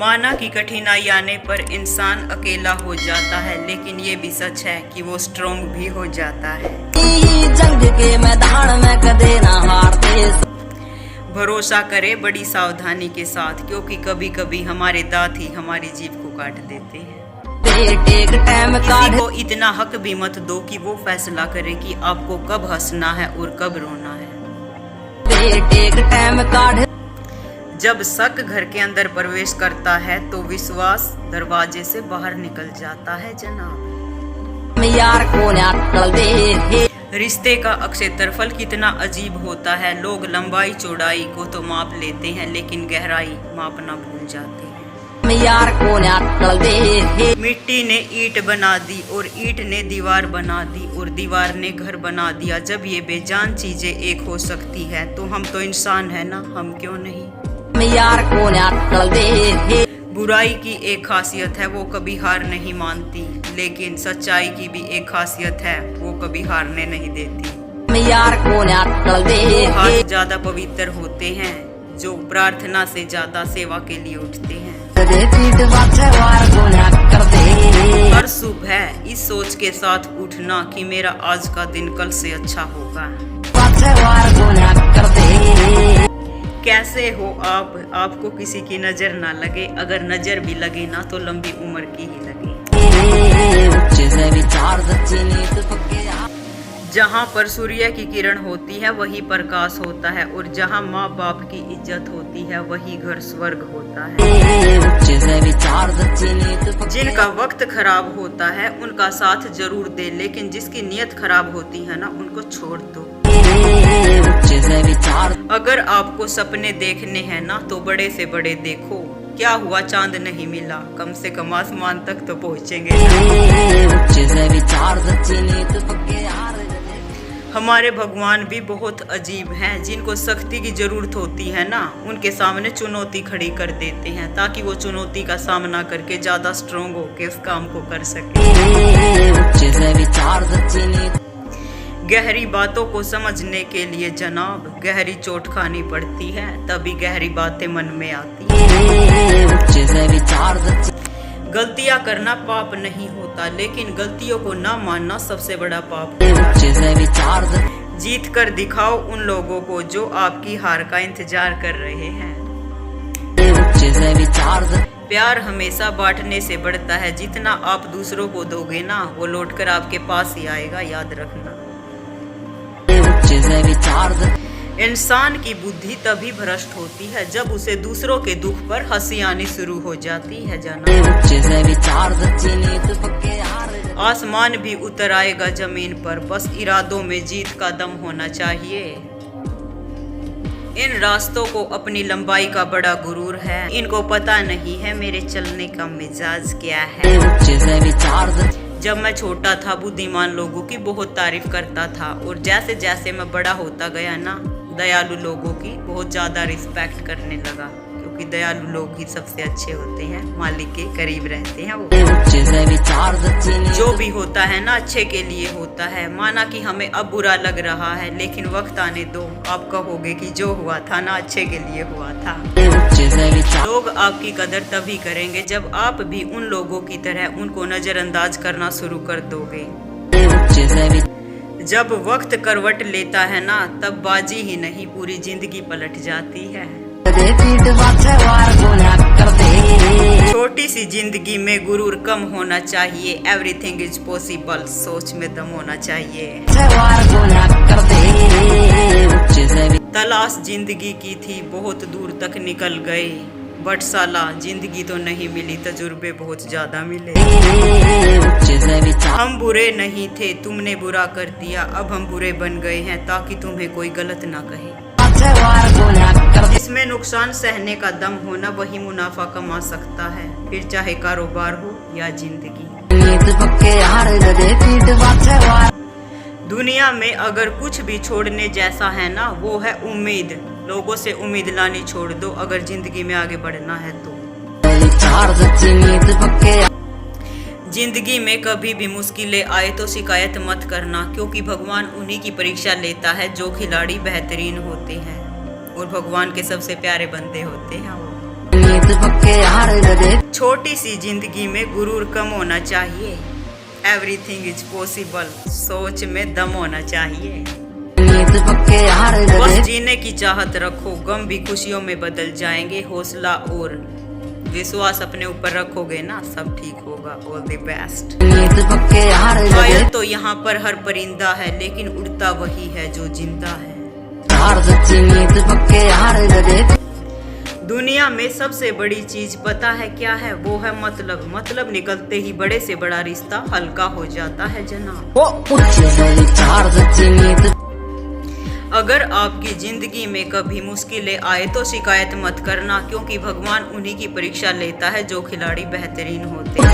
माना कि कठिनाई आने पर इंसान अकेला हो जाता है, लेकिन ये भी सच है कि वो स्ट्रोंग भी हो जाता है। जंग के मैदान में कदे ना हारते। भरोसा करे बड़ी सावधानी के साथ, क्योंकि कभी कभी हमारे दांत ही हमारी जीभ को काट देते हैं। किसी को इतना हक भी मत दो कि वो फैसला करे कि आपको कब हंसना है और कब रोना है। जब शक घर के अंदर प्रवेश करता है तो विश्वास दरवाजे से बाहर निकल जाता है जनाब। यार को निकल दे। रिश्ते का क्षेत्रफल कितना अजीब होता है। लोग लंबाई चौड़ाई को तो माप लेते हैं, लेकिन गहराई मापना भूल जाते हैं। यार को निकल दे। मिट्टी ने ईंट बना दी और ईंट ने दीवार बना दी और दीवार ने घर बना दिया। जब ये बेजान चीजें एक हो सकती है तो हम तो इंसान है ना, हम क्यों नहीं। यार को निकल दे। बुराई की एक खासियत है, वो कभी हार नहीं मानती, लेकिन सच्चाई की भी एक खासियत है, वो कभी हारने नहीं देती। यार को निकल दे। हाथ ज्यादा पवित्र होते हैं जो प्रार्थना से ज्यादा सेवा के लिए उठते हैं। हर सुबह इस सोच के साथ उठना कि मेरा आज का दिन कल से अच्छा होगा। कैसे हो आप? आपको किसी की नजर ना लगे, अगर नजर भी लगे ना तो लंबी उम्र की ही लगे। जहाँ पर सूर्य की किरण होती है वही प्रकाश होता है, और जहाँ माँ बाप की इज्जत होती है वही घर स्वर्ग होता है। जिनका वक्त खराब होता है उनका साथ जरूर दे, लेकिन जिसकी नीयत खराब होती है ना उनको छोड़ दो। अगर आपको सपने देखने हैं ना तो बड़े से बड़े देखो। क्या हुआ चांद नहीं मिला, कम से कम आसमान तक तो पहुँचेंगे। हमारे भगवान भी बहुत अजीब हैं। जिनको सख्ती की जरूरत होती है ना उनके सामने चुनौती खड़ी कर देते हैं, ताकि वो चुनौती का सामना करके ज्यादा स्ट्रोंग होके उस काम को कर सके। गहरी बातों को समझने के लिए जनाब गहरी चोट खानी पड़ती है, तभी गहरी बातें मन में आती हैं। गलतियां करना पाप नहीं होता, लेकिन गलतियों को ना मानना सबसे बड़ा पाप होता है। जीत कर दिखाओ उन लोगों को जो आपकी हार का इंतजार कर रहे हैं। प्यार हमेशा बांटने से बढ़ता है। जितना आप दूसरों को दोगे ना वो लौटकर आपके पास ही आएगा, याद रखना। इंसान की बुद्धि तभी भ्रष्ट होती है जब उसे दूसरों के दुख पर हंसी आनी शुरू हो जाती है जाना। आसमान भी उतर आएगा जमीन पर, बस इरादों में जीत का दम होना चाहिए। इन रास्तों को अपनी लंबाई का बड़ा गुरूर है, इनको पता नहीं है मेरे चलने का मिजाज क्या है। जब मैं छोटा था बुद्धिमान लोगों की बहुत तारीफ करता था, और जैसे जैसे मैं बड़ा होता गया ना दयालु लोगों की बहुत ज्यादा रिस्पेक्ट करने लगा, क्योंकि दयालु लोग ही सबसे अच्छे होते हैं, मालिक के करीब रहते हैं। वो जो भी होता है ना अच्छे के लिए होता है। माना कि हमें अब बुरा लग रहा है, लेकिन वक्त आने दो, आप कहोगे कि जो हुआ था ना अच्छे के लिए हुआ था। लोग आपकी कदर तभी करेंगे जब आप भी उन लोगों की तरह उनको नजरअंदाज करना शुरू कर दोगे। जब वक्त करवट लेता है ना तब बाजी ही नहीं पूरी जिंदगी पलट जाती है। छोटी सी जिंदगी में गुरूर कम होना चाहिए। एवरीथिंग इज पॉसिबल, सोच में दम होना चाहिए। तलाश जिंदगी की थी बहुत दूर तक निकल गए, बट साला जिंदगी तो नहीं मिली, तजुर्बे बहुत ज्यादा मिले। हम बुरे नहीं थे, तुमने बुरा कर दिया, अब हम बुरे बन गए हैं ताकि तुम्हें कोई गलत ना कहे। जिसमें नुकसान सहने का दम होना वही मुनाफा कमा सकता है, फिर चाहे कारोबार हो या जिंदगी। दुनिया में अगर कुछ भी छोड़ने जैसा है ना वो है उम्मीद। लोगों से उम्मीद लानी छोड़ दो अगर जिंदगी में आगे बढ़ना है तो। जिंदगी में कभी भी मुश्किलें आए तो शिकायत मत करना, क्योंकि भगवान उन्हीं की परीक्षा लेता है जो खिलाड़ी बेहतरीन होते हैं, और भगवान के सबसे प्यारे बंदे होते हैं वो। छोटी सी जिंदगी में गुरूर कम होना चाहिए। एवरीथिंग इज पॉसिबल, सोच में दम होना चाहिए। बस जीने की चाहत रखो, गम भी खुशियों में बदल जाएंगे। हौसला और विश्वास अपने ऊपर रखोगे ना, सब ठीक होगा। All the best. घायल तो यहाँ पर हर परिंदा है, लेकिन उड़ता वही है जो जिंदा है। दुनिया में सबसे बड़ी चीज पता है क्या है? वो है मतलब निकलते ही बड़े से बड़ा रिश्ता हल्का हो जाता है जनाब। अगर आपकी जिंदगी में कभी मुश्किलें आए तो शिकायत मत करना, क्योंकि भगवान उन्हीं की परीक्षा लेता है जो खिलाड़ी बेहतरीन होते हैं।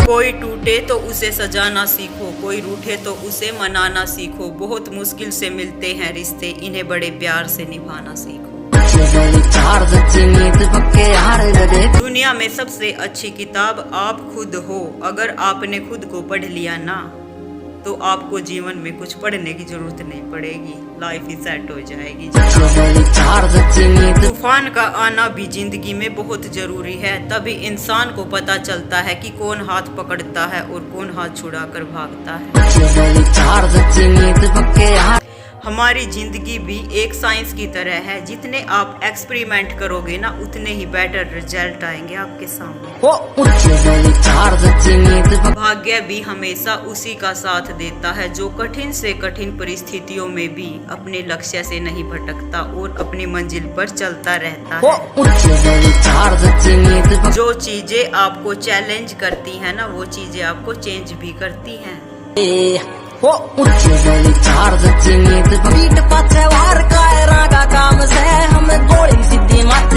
कोई टूटे तो उसे सजाना सीखो, कोई रूठे तो उसे मनाना सीखो। बहुत मुश्किल से मिलते हैं रिश्ते, इन्हें बड़े प्यार से निभाना सीखो। दुनिया में सबसे अच्छी किताब आप खुद हो। अगर आपने खुद को पढ़ लिया ना, तो आपको जीवन में कुछ पढ़ने की जरूरत नहीं पड़ेगी। लाइफ ही सेट हो जाएगी। तूफान का आना भी जिंदगी में बहुत जरूरी है, तभी इंसान को पता चलता है कि कौन हाथ पकड़ता है और कौन हाथ छुड़ाकर भागता है। हमारी जिंदगी भी एक साइंस की तरह है, जितने आप एक्सपेरिमेंट करोगे ना, उतने ही बेटर रिजल्ट आएंगे आपके सामने। भाग्य भी हमेशा उसी का साथ देता है जो कठिन से कठिन परिस्थितियों में भी अपने लक्ष्य से नहीं भटकता और अपनी मंजिल पर चलता रहता है। जो चीजें आपको चैलेंज करती है ना, वो चीजें आपको चेंज भी करती हैं। पीठ पाछे वार कायरा का काम से हम गोली सीधी मार